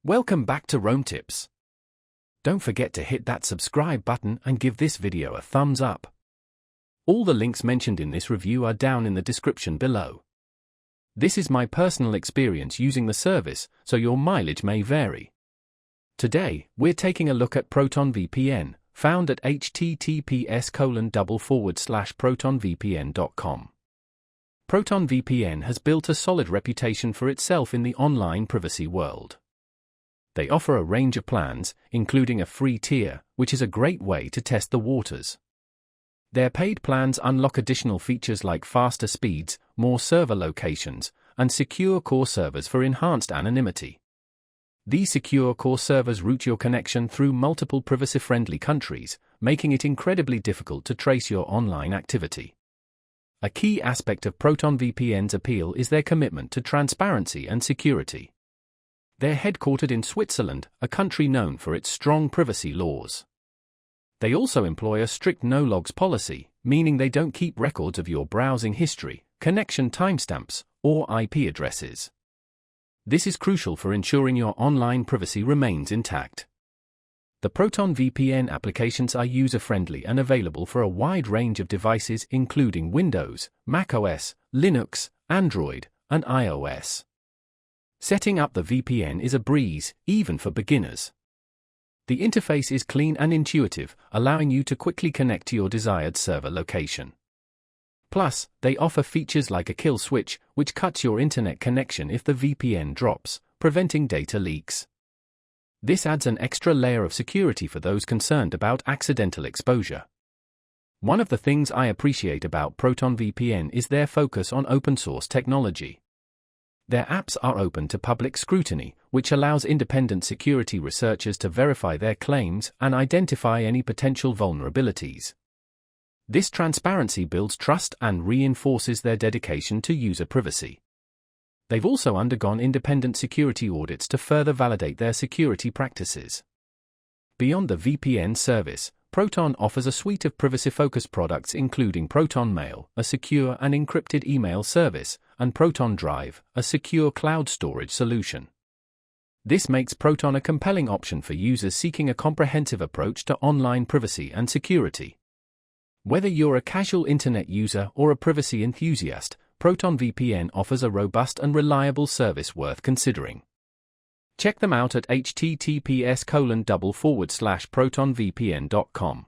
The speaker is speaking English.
Welcome back to Roam Tips. Don't forget to hit that subscribe button and give this video a thumbs up. All the links mentioned in this review are down in the description below. This is my personal experience using the service, so your mileage may vary. Today, we're taking a look at ProtonVPN, found at https://protonvpn.com. ProtonVPN has built a solid reputation for itself in the online privacy world. They offer a range of plans, including a free tier, which is a great way to test the waters. Their paid plans unlock additional features like faster speeds, more server locations, and secure core servers for enhanced anonymity. These secure core servers route your connection through multiple privacy-friendly countries, making it incredibly difficult to trace your online activity. A key aspect of ProtonVPN's appeal is their commitment to transparency and security. They're headquartered in Switzerland, a country known for its strong privacy laws. They also employ a strict no-logs policy, meaning they don't keep records of your browsing history, connection timestamps, or IP addresses. This is crucial for ensuring your online privacy remains intact. The ProtonVPN applications are user-friendly and available for a wide range of devices including Windows, macOS, Linux, Android, and iOS. Setting up the VPN is a breeze, even for beginners. The interface is clean and intuitive, allowing you to quickly connect to your desired server location. Plus, they offer features like a kill switch, which cuts your internet connection if the VPN drops, preventing data leaks. This adds an extra layer of security for those concerned about accidental exposure. One of the things I appreciate about ProtonVPN is their focus on open-source technology. Their apps are open to public scrutiny, which allows independent security researchers to verify their claims and identify any potential vulnerabilities. This transparency builds trust and reinforces their dedication to user privacy. They've also undergone independent security audits to further validate their security practices. Beyond the VPN service, Proton offers a suite of privacy-focused products including Proton Mail, a secure and encrypted email service, and Proton Drive, a secure cloud storage solution. This makes Proton a compelling option for users seeking a comprehensive approach to online privacy and security. Whether you're a casual internet user or a privacy enthusiast, ProtonVPN offers a robust and reliable service worth considering. Check them out at https://protonvpn.com.